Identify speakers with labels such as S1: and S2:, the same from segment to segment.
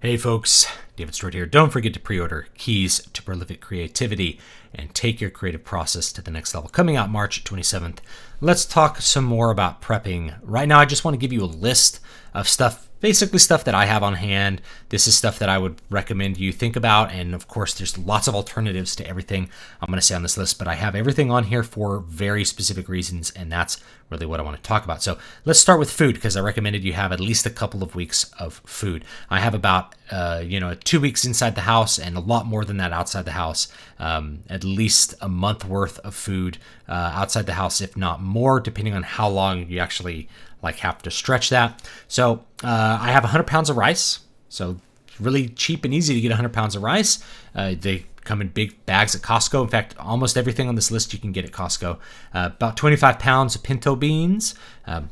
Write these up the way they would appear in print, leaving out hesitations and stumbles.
S1: Hey folks, David Stewart here. Don't forget to pre-order Keys to Prolific Creativity and take your creative process to the next level. Coming out March 27th. Let's talk some more about prepping. Right now, I just want to give you a list of stuff, basically stuff that I have on hand. This is stuff that I would recommend you think about. And of course, there's lots of alternatives to everything I'm going to say on this list, but I have everything on here for very specific reasons, and that's really what I want to talk about. So let's start with food, because I recommended you have at least a couple of weeks of food. I have about 2 weeks inside the house and a lot more than that outside the house. At least a month worth of food outside the house, if not more, depending on how long you actually have to stretch that. So I have 100 pounds of rice. So it's really cheap and easy to get 100 pounds of rice. They come in big bags at Costco. In fact, almost everything on this list you can get at Costco. About 25 pounds of pinto beans.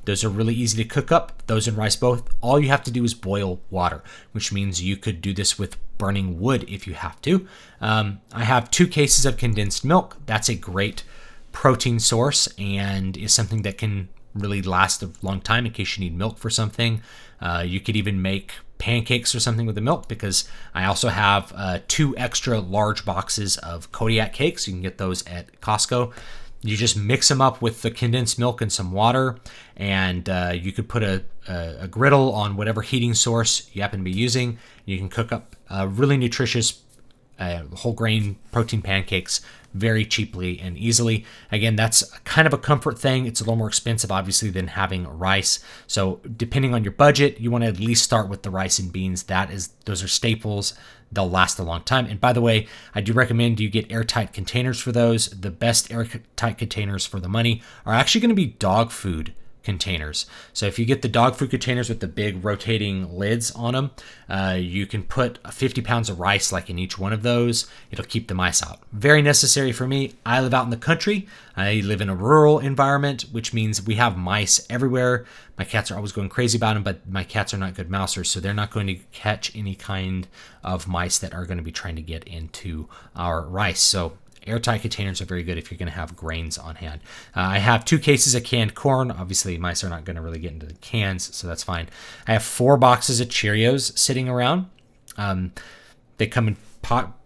S1: Those are really easy to cook up. Those and rice both. All you have to do is boil water, which means you could do this with burning wood if you have to. I have 2 cases of condensed milk. That's a great protein source and is something that can really last a long time in case you need milk for something. You could even make pancakes or something with the milk, because I also have 2 extra large boxes of Kodiak cakes. You can get those at Costco. You just mix them up with the condensed milk and some water, and you could put a griddle on whatever heating source you happen to be using. You can cook up really nutritious whole grain protein pancakes very cheaply and easily. Again, that's kind of a comfort thing. It's a little more expensive, obviously, than having rice. So depending on your budget, you want to at least start with the rice and beans. Those are staples. They'll last a long time. And by the way, I do recommend you get airtight containers for those. The best airtight containers for the money are actually going to be dog food containers. So if you get the dog food containers with the big rotating lids on them, you can put 50 pounds of rice in each one of those. It'll keep the mice out. Very necessary for me. I live out in the country. I live in a rural environment, which means we have mice everywhere. My cats are always going crazy about them, but my cats are not good mousers, so they're not going to catch any kind of mice that are going to be trying to get into our rice. So airtight containers are very good if you're going to have grains on hand. I have 2 cases of canned corn. Obviously, mice are not going to really get into the cans, so that's fine. I have 4 boxes of Cheerios sitting around. They come in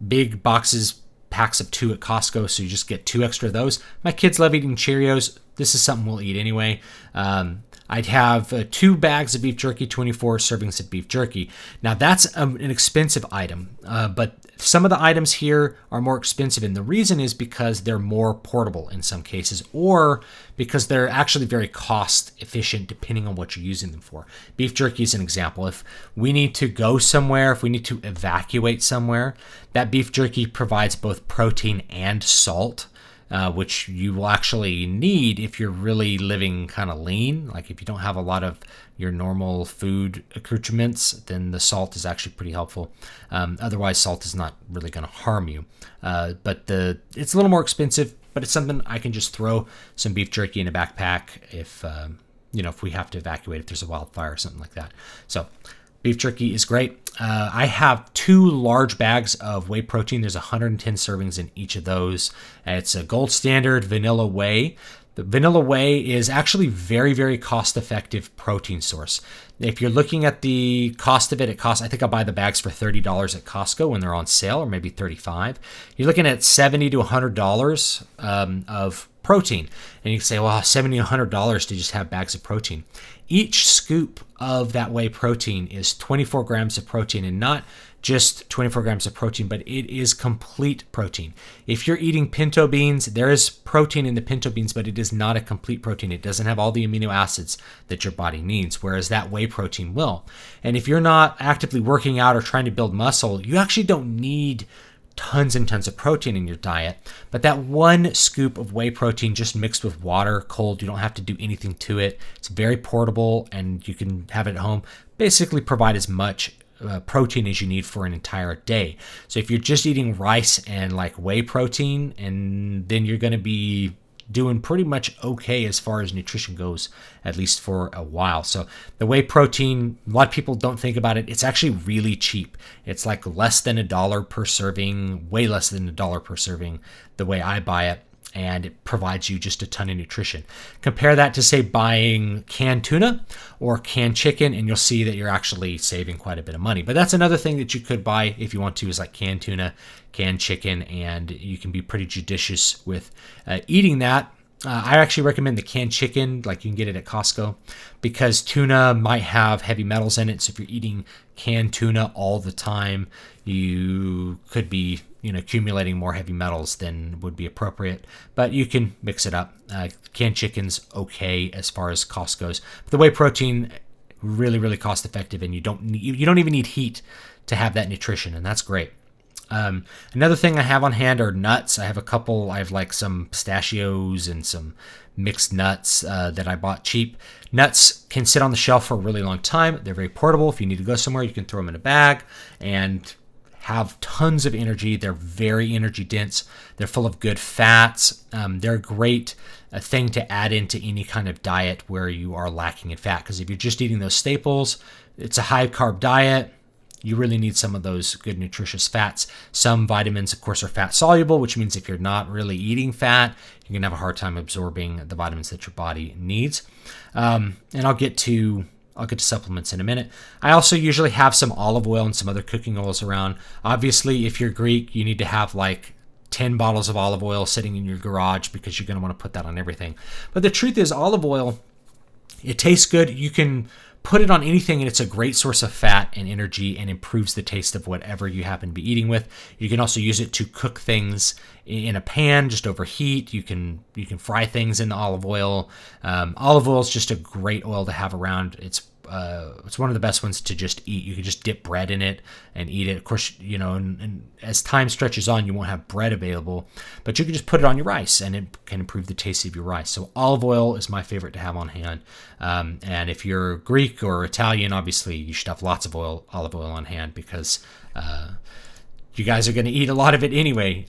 S1: big boxes, packs of 2 at Costco, so you just get 2 extra of those. My kids love eating Cheerios. This is something we'll eat anyway. I'd have 2 bags of beef jerky, 24 servings of beef jerky. Now, that's an expensive item, but some of the items here are more expensive, and the reason is because they're more portable in some cases, or because they're actually very cost efficient depending on what you're using them for. Beef jerky is an example. If we need to go somewhere, if we need to evacuate somewhere, that beef jerky provides both protein and salt, which you will actually need if you're really living kind of lean. Like if you don't have a lot of your normal food accoutrements, then the salt is actually pretty helpful. Otherwise, salt is not really going to harm you. But it's a little more expensive, but it's something I can just throw some beef jerky in a backpack if we have to evacuate, if there's a wildfire or something like that. So beef jerky is great. I have 2 large bags of whey protein. There's 110 servings in each of those. It's a gold standard vanilla whey. The vanilla whey is actually very, very cost-effective protein source. If you're looking at the cost of it, I think I'll buy the bags for $30 at Costco when they're on sale, or maybe $35. You're looking at $70 to $100 of protein. And you can say, well, $70 to $100 to just have bags of protein. Each scoop of that whey protein is 24 grams of protein, and not just 24 grams of protein, but it is complete protein. If you're eating pinto beans, there is protein in the pinto beans, but it is not a complete protein. It doesn't have all the amino acids that your body needs, whereas that whey protein will. And if you're not actively working out or trying to build muscle, you actually don't need tons and tons of protein in your diet. But that 1 scoop of whey protein just mixed with water, cold, you don't have to do anything to it. It's very portable and you can have it at home. Basically provide as much protein as you need for an entire day. So if you're just eating rice and whey protein, and then you're going to be doing pretty much okay as far as nutrition goes, at least for a while. So the whey protein, a lot of people don't think about it. It's actually really cheap. It's less than $1 per serving, way less than $1 per serving, the way I buy it. and it provides you just a ton of nutrition. Compare that to, say, buying canned tuna or canned chicken, and you'll see that you're actually saving quite a bit of money. But that's another thing that you could buy if you want to, is like canned tuna, canned chicken, and you can be pretty judicious with eating that. I actually recommend the canned chicken, like you can get it at Costco, because tuna might have heavy metals in it. So if you're eating canned tuna all the time, you could be, accumulating more heavy metals than would be appropriate. But you can mix it up. Canned chicken's okay as far as cost goes. But the whey protein, really, really cost effective, and you don't even need heat to have that nutrition, and that's great. Another thing I have on hand are nuts. I have like some pistachios and some mixed nuts that I bought cheap. Nuts can sit on the shelf for a really long time. They're very portable. If you need to go somewhere, you can throw them in a bag and have tons of energy. They're very energy dense. They're full of good fats. They're a great thing to add into any kind of diet where you are lacking in fat, because if you're just eating those staples, it's a high carb diet. You really need some of those good nutritious fats. Some vitamins, of course, are fat soluble, which means if you're not really eating fat, you're going to have a hard time absorbing the vitamins that your body needs. And I'll get to supplements in a minute. I also usually have some olive oil and some other cooking oils around. Obviously, if you're Greek, you need to have like 10 bottles of olive oil sitting in your garage, because you're going to want to put that on everything. But the truth is, olive oil, it tastes good. You can put it on anything, and it's a great source of fat and energy and improves the taste of whatever you happen to be eating with. You can also use it to cook things in a pan, just overheat. You can fry things in the olive oil. Olive oil is just a great oil to have around. It's one of the best ones to just eat. You can just dip bread in it and eat it. Of course, and as time stretches on, you won't have bread available, but you can just put it on your rice, and it can improve the taste of your rice. So olive oil is my favorite to have on hand. And if you're Greek or Italian, obviously you should have lots of olive oil on hand, because you guys are going to eat a lot of it anyway.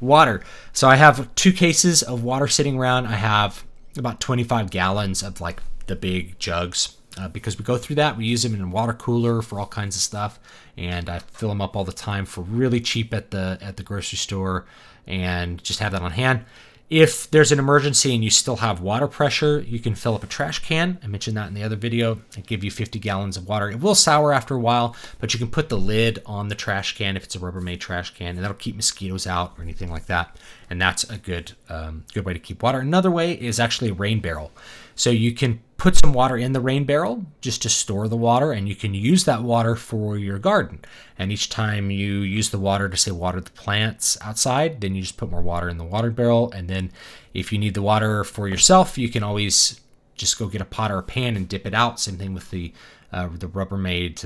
S1: Water. So I have 2 cases of water sitting around. I have about 25 gallons of like the big jugs, because we go through that. We use them in a water cooler for all kinds of stuff, and I fill them up all the time for really cheap at the grocery store, and just have that on hand. If there's an emergency and you still have water pressure, you can fill up a trash can. I mentioned that in the other video. I give you 50 gallons of water. It will sour after a while, but you can put the lid on the trash can if it's a Rubbermaid trash can, and that'll keep mosquitoes out or anything like that. And that's a good way to keep water. Another way is actually a rain barrel. So you can put some water in the rain barrel just to store the water, and you can use that water for your garden. And each time you use the water to, say, water the plants outside, then you just put more water in the water barrel. And then if you need the water for yourself, you can always just go get a pot or a pan and dip it out. Same thing with the Rubbermaid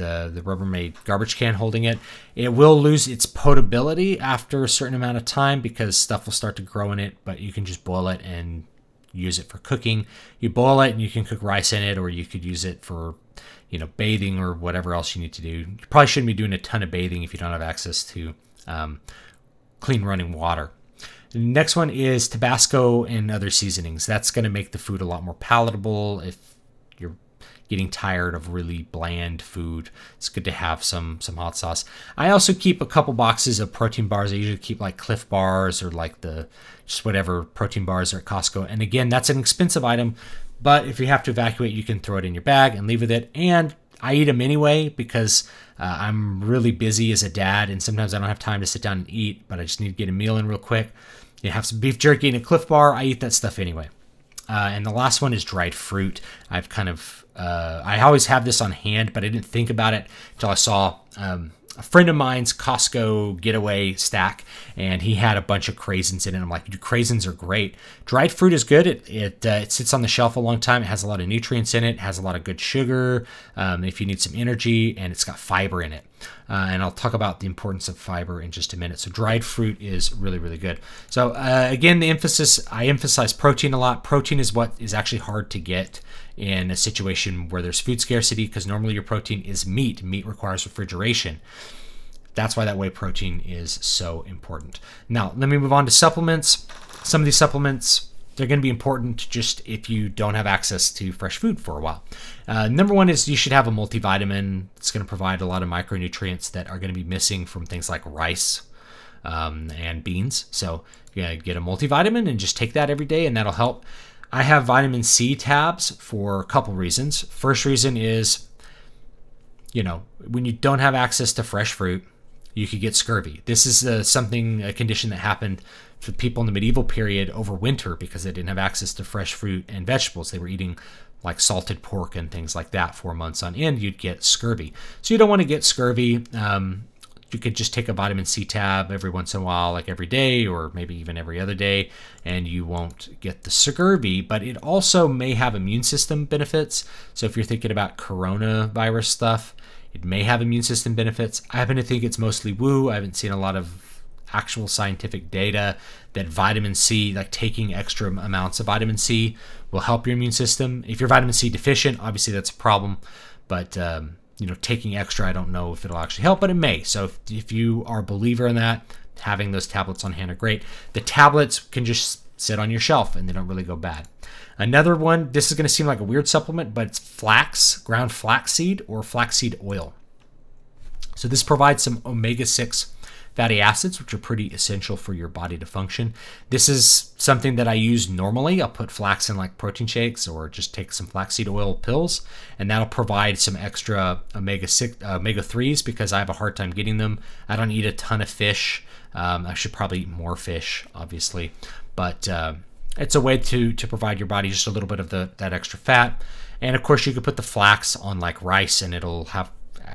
S1: garbage can holding it. It will lose its potability after a certain amount of time, because stuff will start to grow in it, but you can just boil it and use it for cooking. You boil it and you can cook rice in it, or you could use it for, bathing or whatever else you need to do. You probably shouldn't be doing a ton of bathing if you don't have access to clean running water. The next one is Tabasco and other seasonings. That's going to make the food a lot more palatable. If you're getting tired of really bland food, it's good to have some hot sauce. I also keep a couple boxes of protein bars. I usually keep like Cliff bars or like just whatever protein bars are at Costco. And again, that's an expensive item, but if you have to evacuate, you can throw it in your bag and leave with it. And I eat them anyway, because I'm really busy as a dad, and sometimes I don't have time to sit down and eat, but I just need to get a meal in real quick. You have some beef jerky and a Cliff bar. I eat that stuff anyway. And the last one is dried fruit. I've I always have this on hand, but I didn't think about it until I saw a friend of mine's Costco getaway stack, and he had a bunch of craisins in it. I'm like, dude, craisins are great. Dried fruit is good. It sits on the shelf a long time. It has a lot of nutrients in it. It has a lot of good sugar if you need some energy, and it's got fiber in it. And I'll talk about the importance of fiber in just a minute. So dried fruit is really, really good. So again, I emphasize protein a lot. Protein is what is actually hard to get in a situation where there's food scarcity, because normally your protein is meat. Meat requires refrigeration. That's why that whey protein is so important. Now, let me move on to supplements. Some of these supplements, they're going to be important just if you don't have access to fresh food for a while. Number one is you should have a multivitamin. It's going to provide a lot of micronutrients that are going to be missing from things like rice. and beans. So you get a multivitamin and just take that every day, and that'll help. I have vitamin C tabs for a couple reasons. First reason is, when you don't have access to fresh fruit, you could get scurvy. This is a condition that happened for people in the medieval period over winter because they didn't have access to fresh fruit and vegetables. They were eating like salted pork and things like that 4 months on end. You'd get scurvy. So you don't want to get scurvy. You could just take a vitamin C tab every once in a while, like every day or maybe even every other day, and you won't get the scurvy. But it also may have immune system benefits. So if you're thinking about coronavirus stuff, it may have immune system benefits. I happen to think it's mostly woo. I haven't seen a lot of actual scientific data that vitamin C, like taking extra amounts of vitamin C, will help your immune system. If you're vitamin C deficient, obviously that's a problem. But taking extra, I don't know if it'll actually help, but it may. So if you are a believer in that, having those tablets on hand are great. The tablets can just sit on your shelf and they don't really go bad. Another one, this is going to seem like a weird supplement, but it's ground flaxseed or flaxseed oil. So this provides some omega-6 fatty acids, which are pretty essential for your body to function. This is something that I use normally. I'll put flax in like protein shakes or just take some flaxseed oil pills, and that'll provide some extra omega-3s because I have a hard time getting them. I don't eat a ton of fish. I should probably eat more fish, obviously, but it's a way to provide your body just a little bit of that extra fat. And of course, you could put the flax on like rice, and it'll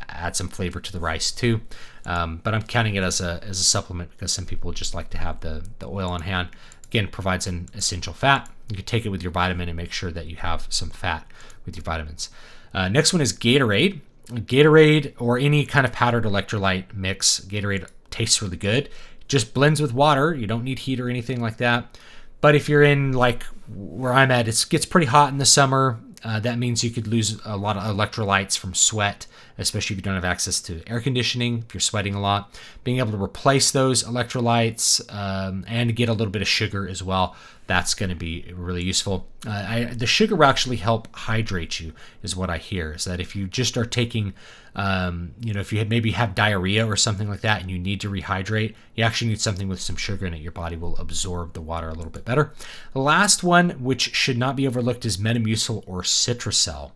S1: add some flavor to the rice too. But I'm counting it as a supplement because some people just like to have the oil on hand. Again, provides an essential fat. You can take it with your vitamin and make sure that you have some fat with your vitamins. Next one is Gatorade. Gatorade or any kind of powdered electrolyte mix. Gatorade tastes really good. It just blends with water. You don't need heat or anything like that. But if you're in like where I'm at, it gets pretty hot in the summer. That means you could lose a lot of electrolytes from sweat, especially if you don't have access to air conditioning, if you're sweating a lot. Being able to replace those electrolytes and get a little bit of sugar as well, that's going to be really useful. The sugar will actually help hydrate you, is what I hear. Is that if you just are taking, if you maybe have diarrhea or something like that and you need to rehydrate, you actually need something with some sugar in it. Your body will absorb the water a little bit better. The last one, which should not be overlooked, is Metamucil or Citracel.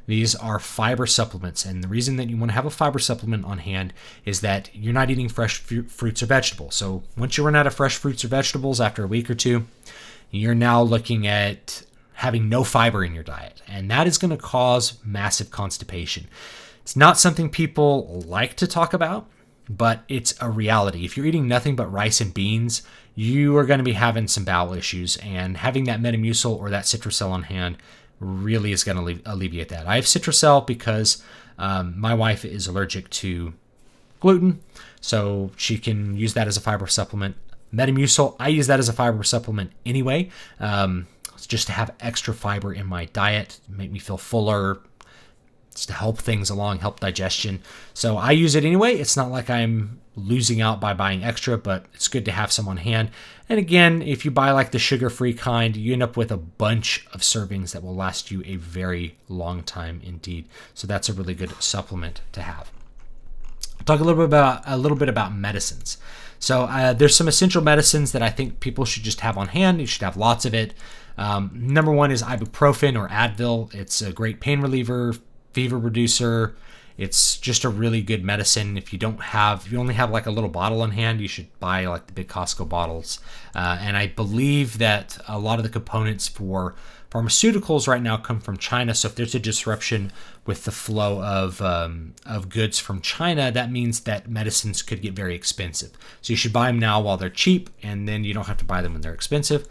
S1: These are fiber supplements, and the reason that you want to have a fiber supplement on hand is that you're not eating fresh fruits or vegetables. So once you run out of fresh fruits or vegetables after a week or two, you're now looking at having no fiber in your diet, and that is going to cause massive constipation. It's not something people like to talk about, but it's a reality. If you're eating nothing but rice and beans, you are going to be having some bowel issues, and having that Metamucil or that Citracel on hand really is going to alleviate that. I have Citracel because my wife is allergic to gluten, so she can use that as a fiber supplement. Metamucil, I use that as a fiber supplement anyway, just to have extra fiber in my diet, make me feel fuller, just to help things along, help digestion. So I use it anyway. It's not like I'm losing out by buying extra, but it's good to have some on hand. And again, if you buy like the sugar-free kind, you end up with a bunch of servings that will last you a very long time indeed. So that's a really good supplement to have. I'll talk a little bit about medicines. So there's some essential medicines that I think people should just have on hand. You should have lots of it. Number one is ibuprofen or Advil. It's a great pain reliever, fever reducer. It's just a really good medicine. If you only have like a little bottle on hand, you should buy like the big Costco bottles. And I believe that a lot of the components for pharmaceuticals right now come from China. So if there's a disruption with the flow of goods from China, that means that medicines could get very expensive. So you should buy them now while they're cheap, and then you don't have to buy them when they're expensive.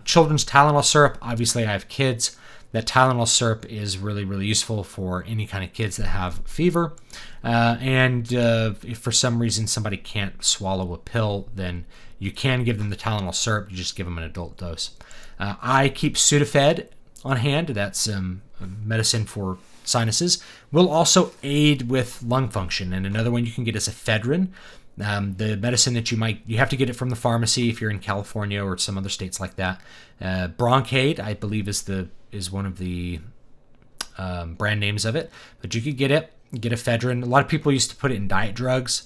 S1: Children's Tylenol syrup. Obviously, I have kids. That Tylenol syrup is really, really useful for any kind of kids that have fever. And if for some reason somebody can't swallow a pill, then you can give them the Tylenol syrup. You just give them an adult dose. I keep Sudafed on hand. That's medicine for sinuses. Will also aid with lung function. And another one you can get is ephedrine. The medicine that you have to get it from the pharmacy if you're in California or some other states like that. Bronkaid, I believe, is one of the brand names of it, but you could get ephedrine. A lot of people used to put it in diet drugs.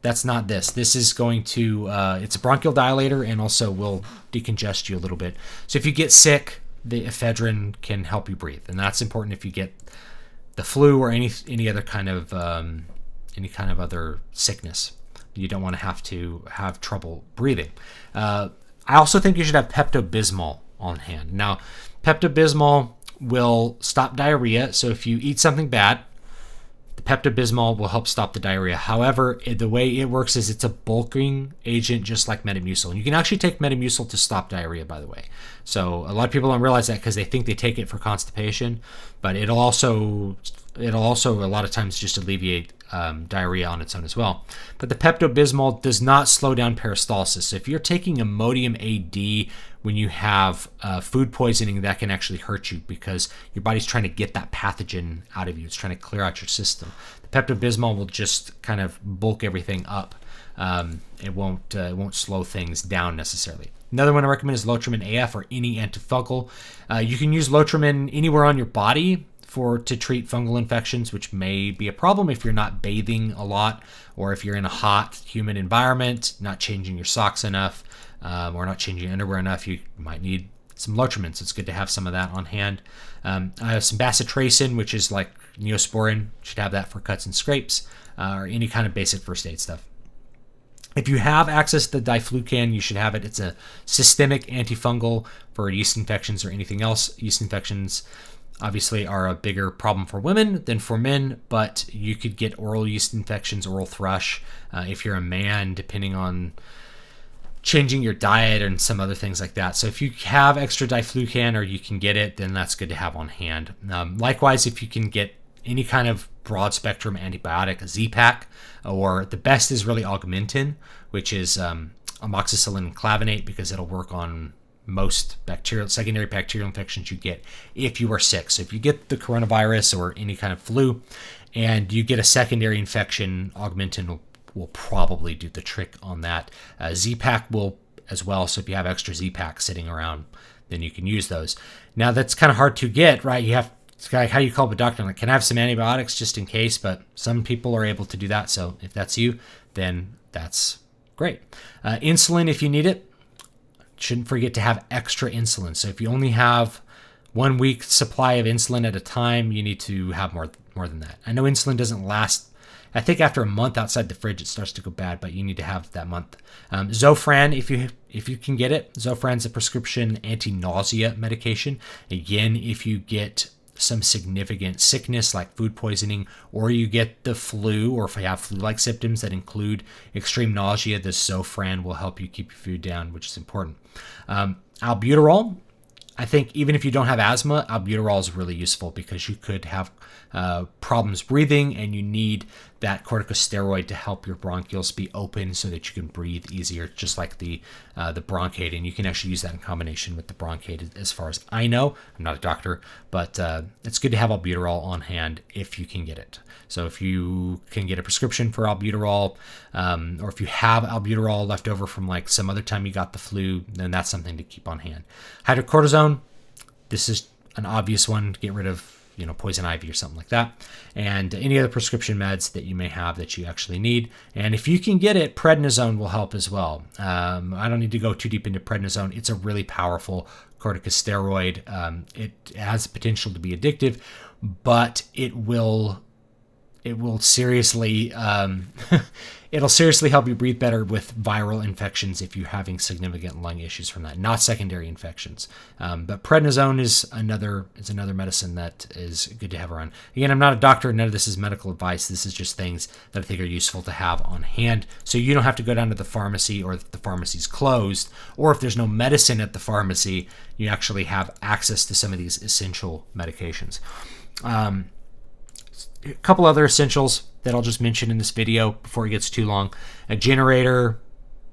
S1: That's not this. This is going to, it's a bronchial dilator and also will decongest you a little bit. So if you get sick, the ephedrine can help you breathe. And that's important if you get the flu or any other kind of other sickness. You don't want to have trouble breathing. I also think you should have Pepto-Bismol on hand. Now, Pepto-Bismol will stop diarrhea. So if you eat something bad, the Pepto-Bismol will help stop the diarrhea. However, the way it works is it's a bulking agent just like Metamucil. And you can actually take Metamucil to stop diarrhea, by the way. So a lot of people don't realize that because they think they take it for constipation, but it'll also a lot of times just alleviate diarrhea on its own as well. But the Pepto-Bismol does not slow down peristalsis. So if you're taking Imodium AD when you have food poisoning, that can actually hurt you because your body's trying to get that pathogen out of you. It's trying to clear out your system. The Pepto-Bismol will just kind of bulk everything up. It won't slow things down necessarily. Another one I recommend is Lotrimin AF or any antifungal. You can use Lotrimin anywhere on your body to treat fungal infections, which may be a problem if you're not bathing a lot or if you're in a hot, humid environment, not changing your socks enough, or not changing your underwear enough. You might need some Lotrimin, so it's good to have some of that on hand. I have some bacitracin, which is like Neosporin. Should have that for cuts and scrapes, or any kind of basic first aid stuff. If you have access to Diflucan, you should have it. It's a systemic antifungal for yeast infections or anything else. Yeast infections obviously are a bigger problem for women than for men, but you could get oral yeast infections, oral thrush, if you're a man, depending on changing your diet and some other things like that. So if you have extra Diflucan or you can get it, then that's good to have on hand. Likewise, if you can get any kind of broad spectrum antibiotic, Z-Pak, or the best is really Augmentin, which is amoxicillin clavinate, because it'll work on most secondary bacterial infections you get if you are sick. So if you get the coronavirus or any kind of flu and you get a secondary infection, Augmentin will probably do the trick on that. Z-Pak will as well. So if you have extra Z-Pak sitting around, then you can use those. Now that's kind of hard to get, right? It's like, how do you call up a doctor? Like, can I have some antibiotics just in case? But some people are able to do that. So if that's you, then that's great. Insulin, if you need it, shouldn't forget to have extra insulin. So if you only have 1 week supply of insulin at a time, you need to have more than that. I know insulin doesn't last. I think after a month outside the fridge, it starts to go bad, but you need to have that month. Zofran, if you can get it. Zofran's a prescription anti-nausea medication. Again, if you get some significant sickness like food poisoning, or you get the flu, or if you have flu-like symptoms that include extreme nausea, this Zofran will help you keep your food down, which is important. Albuterol, I think even if you don't have asthma, albuterol is really useful because you could have problems breathing and you need that corticosteroid to help your bronchioles be open so that you can breathe easier, just like the Bronkaid. And you can actually use that in combination with the Bronkaid, as far as I know. I'm not a doctor, but it's good to have albuterol on hand if you can get it. So if you can get a prescription for albuterol, or if you have albuterol left over from like some other time you got the flu, then that's something to keep on hand. Hydrocortisone, this is an obvious one to get rid of, poison ivy or something like that, and any other prescription meds that you may have that you actually need. And if you can get it, prednisone will help as well. I don't need to go too deep into prednisone. It's a really powerful corticosteroid. It has the potential to be addictive, but it will seriously it'll seriously help you breathe better with viral infections if you're having significant lung issues from that, not secondary infections. But prednisone is another medicine that is good to have around. Again, I'm not a doctor. None of this is medical advice. This is just things that I think are useful to have on hand, so you don't have to go down to the pharmacy, or if the pharmacy's closed, or if there's no medicine at the pharmacy, you actually have access to some of these essential medications. A couple other essentials that I'll just mention in this video before it gets too long. A generator,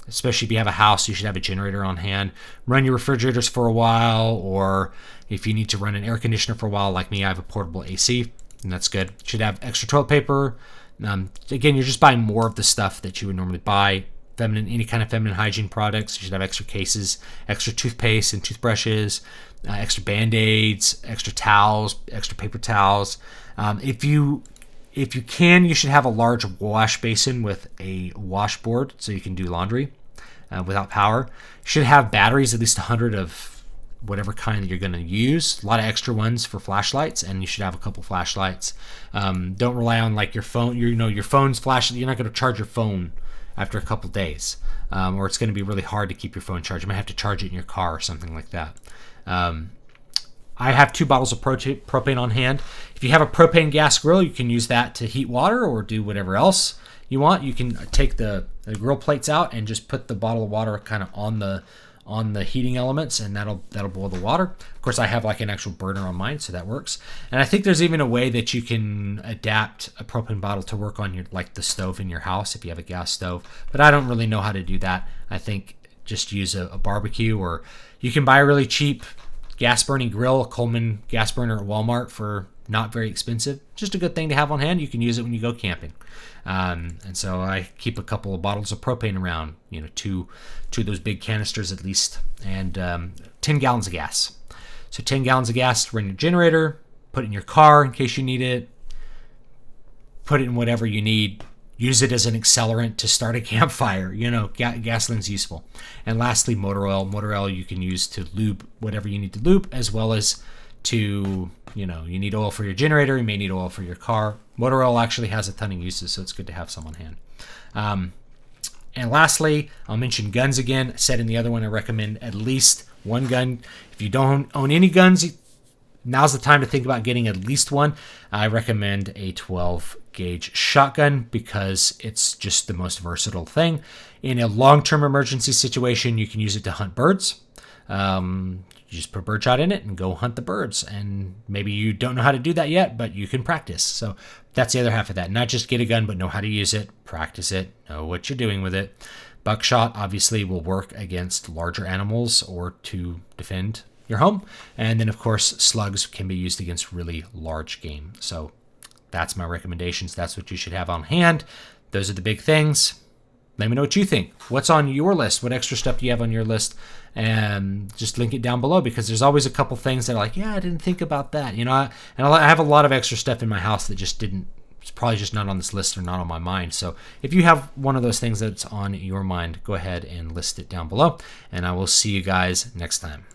S1: especially if you have a house, you should have a generator on hand. Run your refrigerators for a while, or if you need to run an air conditioner for a while, like me, I have a portable AC, and that's good. Should have extra toilet paper. Again, you're just buying more of the stuff that you would normally buy. Any kind of feminine hygiene products. You should have extra cases, extra toothpaste and toothbrushes, extra Band-Aids, extra towels, extra paper towels. If you If you can, you should have a large wash basin with a washboard so you can do laundry without power. You should have batteries, at least 100 of whatever kind that you're going to use. A lot of extra ones for flashlights, and you should have a couple flashlights. Don't rely on like your phone. Your phone's flash. You're not going to charge your phone after a couple days, or it's going to be really hard to keep your phone charged. You might have to charge it in your car or something like that. I have 2 bottles of propane on hand. If you have a propane gas grill, you can use that to heat water or do whatever else you want. You can take the grill plates out and just put the bottle of water kind of on the heating elements, and that'll boil the water. Of course, I have like an actual burner on mine, so that works. And I think there's even a way that you can adapt a propane bottle to work on the stove in your house if you have a gas stove. But I don't really know how to do that. I think just use a barbecue, or you can buy a really cheap gas burning grill, a Coleman gas burner at Walmart for not very expensive. Just a good thing to have on hand. You can use it when you go camping. And so I keep a couple of bottles of propane around, two of those big canisters at least, and 10 gallons of gas. So 10 gallons of gas to run your generator, put it in your car in case you need it, put it in whatever you need. Use it as an accelerant to start a campfire. Gasoline's useful. And lastly, motor oil. Motor oil you can use to lube whatever you need to lube, as well as to, you need oil for your generator. You may need oil for your car. Motor oil actually has a ton of uses, so it's good to have some on hand. And lastly, I'll mention guns again. I said in the other one, I recommend at least one gun. If you don't own any guns, now's the time to think about getting at least one. I recommend a 12 gauge shotgun because it's just the most versatile thing. In a long-term emergency situation, you can use it to hunt birds. You just put a bird shot in it and go hunt the birds. And maybe you don't know how to do that yet, but you can practice. So that's the other half of that. Not just get a gun, but know how to use it, practice it, know what you're doing with it. Buckshot obviously will work against larger animals or to defend your home. And then, of course, slugs can be used against really large game. So that's my recommendations. That's what you should have on hand. Those are the big things. Let me know what you think. What's on your list? What extra stuff do you have on your list? And just link it down below, because there's always a couple things that are like, I didn't think about that. I have a lot of extra stuff in my house that just it's probably just not on this list or not on my mind. So if you have one of those things that's on your mind, go ahead and list it down below. And I will see you guys next time.